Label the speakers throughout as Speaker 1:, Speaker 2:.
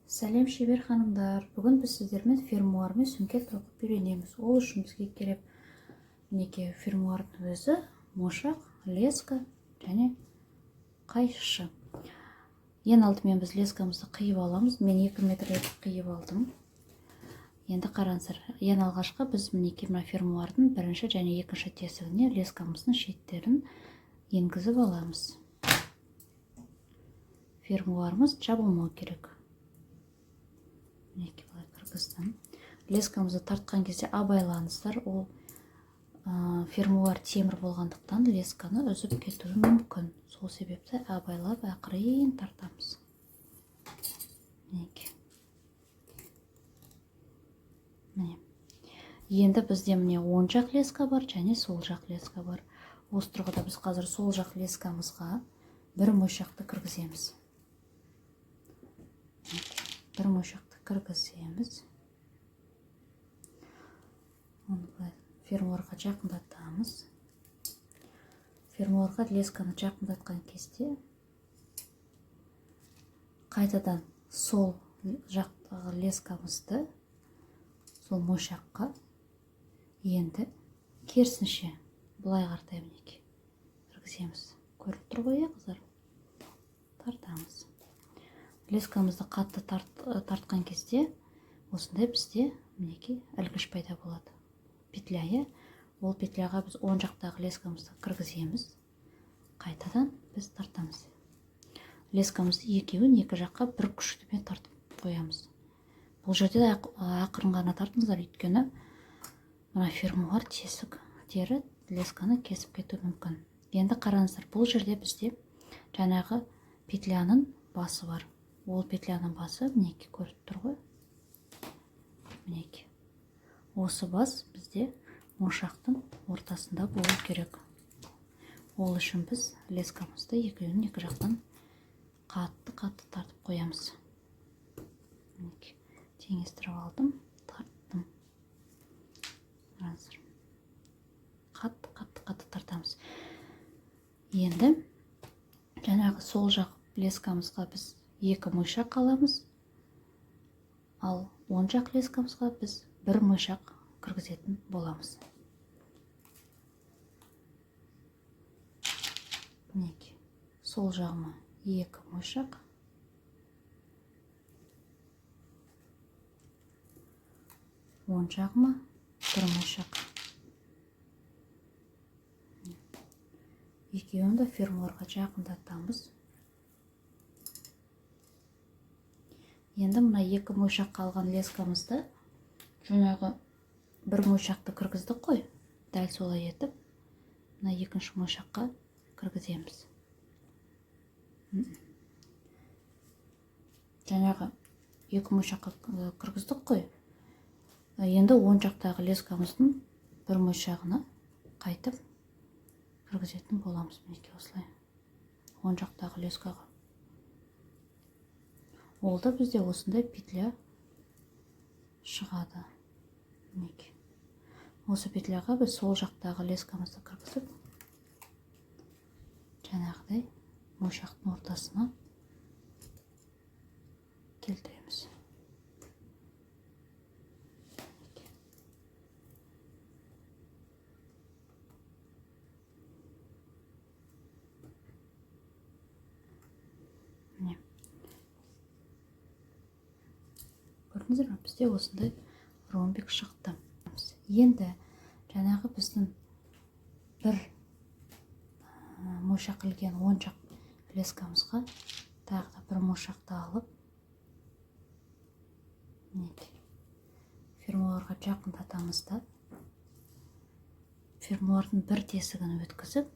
Speaker 1: Сәлем шебер ханымдар. Бүгін біз сіздермен фермуармен сөмке тоқып үйренеміз. Ол үшін бізге керек мінекей фермуардың өзі мошақ, леска және қайшы. Ең алдымен біз лескамызды қиып аламыз. Мен 2 метр етіп қиып алдым. Енді қараңыздар, ең алғашқы біз мінекей мына фермуардың бірінші және екінші тесігіне лескамыздың шеттерін енгізіп аламыз. Фермуарымыз жабылмау керек. Мінекей былай кіргіздім. Лескамызды тартқан кезде абайлаңыздар, ол фермуар темір болғандықтан лесканы үзіп кетуі мүмкін. Сол себепті абайлап ақырын тартамыз. Мінекей. Енді бізде міне оң жақ леска бар және сол жақ леска бар. Осы тұрғыда біз қазір сол жақ лескамызға бір мойшақты кіргіземіз. Бір мойшақты кіргіземіз. Оны былай фермуарға жақындатамыз. Фермуарға лесканы жақындатқан кезде қайтадан сол жақтағы лескамызды сол мойшаққа енді керісінше былай қаратай мінекей кіргіземіз. Көріп тұр ғой, қыздар? Тартамыз. Лескамызды қатты тартқан кезде осындай бізде мінекей ілгіш пайда болады. Петля. Ол петляға біз оң жақтағы лескамызды кіргіземіз. Қайтадан біз тартамыз. Лескамызды екеуін екі жаққа бір күштімен тартып қоямыз. Бұл жерде ақырын ғана тартыңыздар, өйткені мына фермуар тесіктері лесканы кесіп кетуі мүмкін. Енді қараңыздар, бұл жерде бізде жаңағы петляның басы бар. Ол петляның басы мінекей көріп тұр ғой. Мінекей. Осы бас бізде мошақтың ортасында болу керек. Ол үшін біз лескамызды екеуін екі жақтан қатты тартып қоямыз. Мінекей. Теңестіріп алдым, тарттым. Қатты тартамыз. Енді жаңағы сол жақ лескамызға біз екі мойшақ аламыз, ал оң жақ лескамызға біз бір мойшақ кіргізетін боламыз. Мінекей. Сол жағыма екі мойшақ, оң жағыма бір мойшақ. Екеуін де фермуарға жақындатамыз. Енді мына екі мойшақ қалған лескамызды жаңағы бір мойшақты кіргіздік қой. Дәл солай етіп, мына екінші мойшаққа кіргіземіз. Жаңағы екі мойшаққа кіргіздік қой. Енді оң жақтағы лескамыздың бір мойшағына қайтып кіргізетін боламыз. Мінекей осылай. Оң жақтағы лескаға. Ол да бізде осындай петля шығады. Мінекей. Осы петляға біз сол жақтағы лескамызды кіргізіп, жаңағыдай мойшақтың ортасына келтіреміз. Көрдіңіздер ме? Бізде осындай ромбик шықты. Енді жаңағы біздің бір мойшақ ілген оң жақ лескамызға тағы да бір мойшақты алып, фермуарға жақындатамыз да, фермуардың бір тесігін өткізіп,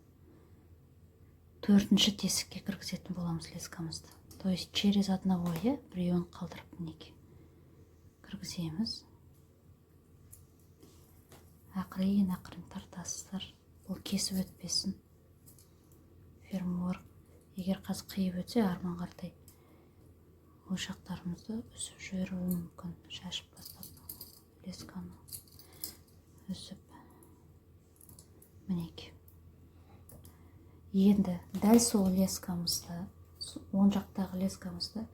Speaker 1: төртінші тесікке кіргізетін боламыз лескамызды. То есть через одного біреуін қалдырып мінекей кіргіземіз. Ақырын тартасыздар. Бұл кесіп өтпесін. Фермуар егер қазір қиып өтсе, арман қартай мойшақтарымызды үсіп жіберуі мүмкін. Шашып бастап лесканы үсіп. Мінекей. Енді дәл сол лескамызды, оң жақтағы лескамызды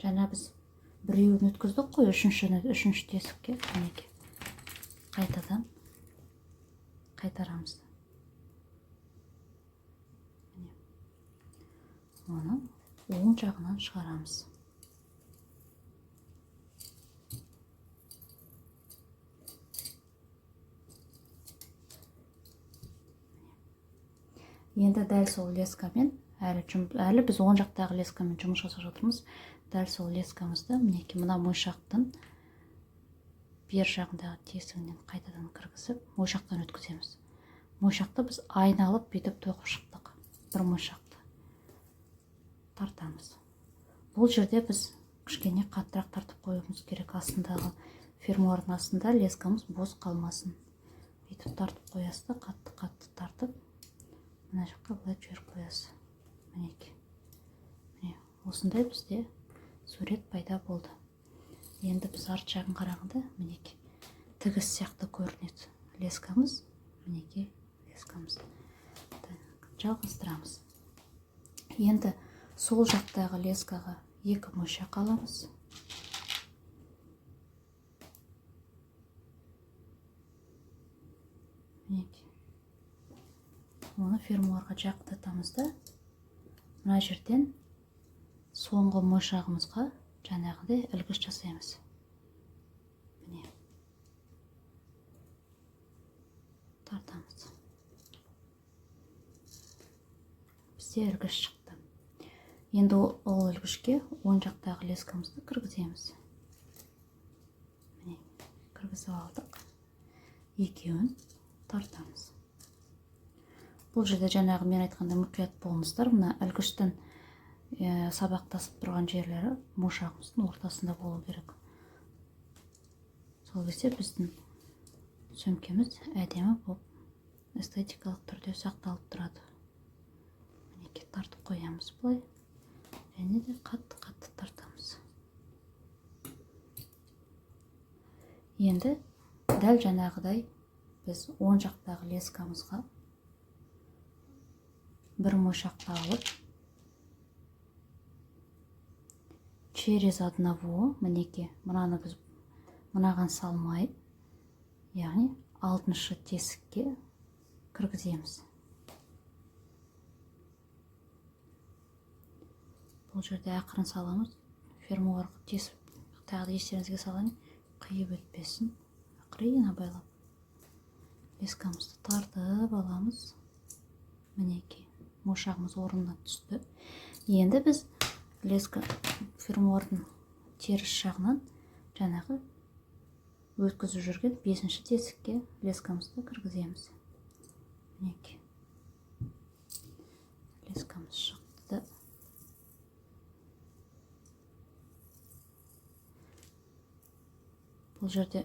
Speaker 1: жаңа біз біреуін өткіздік қой, үшінші тесікке. Мінекей. Қайтадан қайтарамыз. Оны оң жағынан шығарамыз. Енді дәл сол лескамен, әлі біз оң жақтағы лескамен жұмыс жасап жатырмыз. Дәл сол лескамызды мінекей мына мойшақтың бер жағындағы тесігінен қайтадан кіргізіп, мойшақтан өткіземіз. Мойшақты біз айналып бүйтіп тоқып шықтық. Бір мойшақты тартамыз. Бұл жерде біз кішкене қаттырақ тартып қоюымыз керек. Астындағы фермуардың астында лескамыз бос қалмасын. Бүйтіп тартып қоясыз да, қатты тартып, мына жаққа былай жіберіп қоясыз. Мінекей. Міне, осындай бізде сурет пайда болды. Енді біз арт жағын қарағанда, мінекей, тігіс сияқты көрінеді лескамыз. Мінекей, лескамыз. Жалғастырамыз. Енді сол жақтағы лескаға 2 мойшақ аламыз. Мінекей. Оны фермуарға жақтатамыз да, мына жерден соңғы мойшағымызға жаңағыдай ілгіш жасаймыз. Міне. Тартамыз. Бізде ілгіш шықты. Енді ол ілгішке оң жақтағы лескамызды кіргіземіз. Міне, кіргізіп алдық. Екеуін тартамыз. Бұл жерде жаңағы мен айтқанда мұқият болыңыздар. Мына ілгіштің сабақтасып тұрған жерлері мойшағымыздың ортасында болу керек. Сол кезде біздің сөмкеміз әдемі болып, эстетикалық түрде сақталып тұрады. Мінекей, тартып қоямыз бұлай. Және де қатты тартамыз. Енді дәл жаңағыдай біз оң жақтағы лескамызға бір мойшақты алып, через одного, мінекей, мынаны біз мынаған салмай, яғни 6-шы тесікке кіргіземіз. Бұл жерде ақырын саламыз. Фермуарға тесіп, тағы естеріңізге салайын, қиып өтпесін. Ақырын байлап. Лескамызды тартып аламыз. Мінекей, мойшағымыз орнына түсті. Енді біз леска фермуардың теріс жағынан жаңағы өткізіп жүрген 5-ші тесікке лескамызды кіргіземіз. Мінекей. Лескамыз шықты. Бұл жерде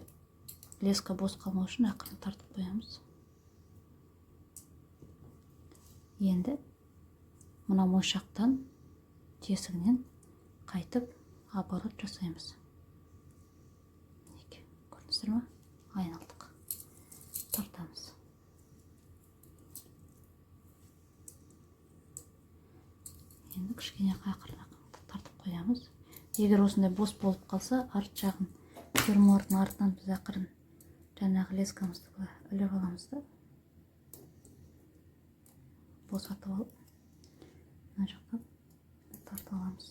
Speaker 1: леска бос қалмау үшін ақырын тартып қоямыз. Енді мына мойшақтан тесігінен қайтып оборот жасаймыз. Мінекей, көрдіңіздер ме? Айналдық. Тартамыз. Енді кішкене ақырын тартып қоямыз. Егер осындай бос болып қалса, арт жағын фермуардың артынан біз ақырын жаңағы лескамызды іліп аламыз да, босатып алып, мына жақтан тартып аламыз.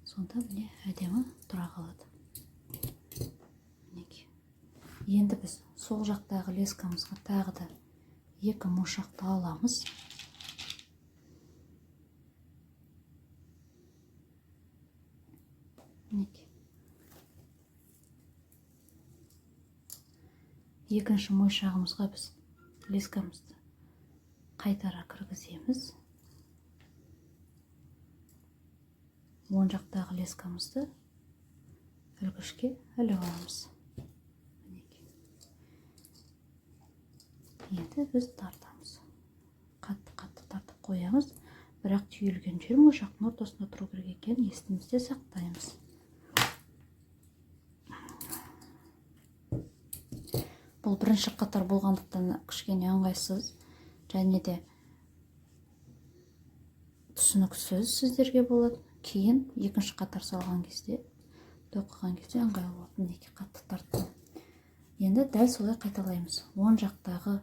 Speaker 1: Сонда міне әдемі тұра қалады. Мінекей. Енді біз сол жақтағы лескамызға тағы да 2 мойшақты аламыз. Мінекей. Екінші мойшағымызға біз лескамызды қайтара кіргіземіз. Оң жақтағы лескамызды ілгішке іліп аламыз. Мінекей. Енді біз тартамыз. Қатты тартып қоямыз. Бірақ түйілген жер мойшақтың ортасында тұру керек екенін есімізде сақтаймыз. Бұл бірінші қатар болғандықтан кішкене ыңғайсыз, және де түсініксіз сіздерге болады. Кейін екінші қатар салған кезде тоқыған кезде ыңғайлы болады. Мінекей қатты тарттым. Енді дәл солай қайталаймыз. Оң жақтағы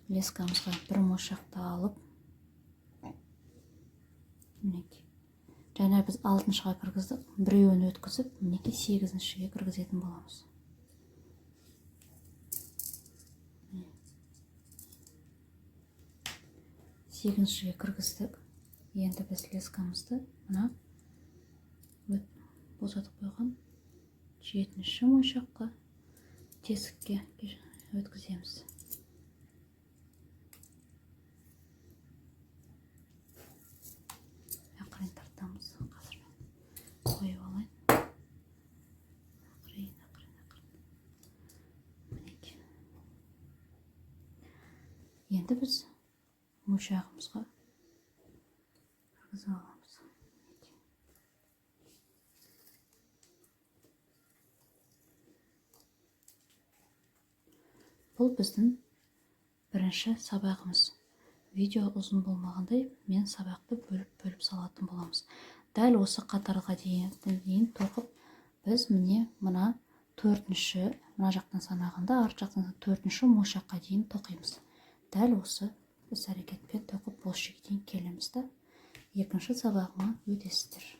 Speaker 1: лескамызға бір мошақты алып, мінекей. Жаңа біз 6-шыға кіргіздік, біреуін өткізіп, мінекей 8-шіге кіргізетін боламыз. Сегізіншіге кіргіздік. Енді біз лескамызды мына босатып қойған 7-ші мойшаққа тесікке өткіземіз. Ақырын тартамыз. Қазір мен қойып алайын. Ақырын. Мінекей. Енді біз мойшағымызға кіргізіп аламыз. Бұл біздің бірінші сабағымыз. Видео ұзын болмағандай, мен сабақты бөліп салатын боламыз. Дәл осы қатарға дейін тоқып, біз мына 4-ші, мына жақтан санағанда, арт жақтан 4-ші мойшаққа дейін тоқимыз. Дәл осы іс әрекетпен тоқып бұл шекке дейін келеміз. Екінші сабағыма өтесіздер.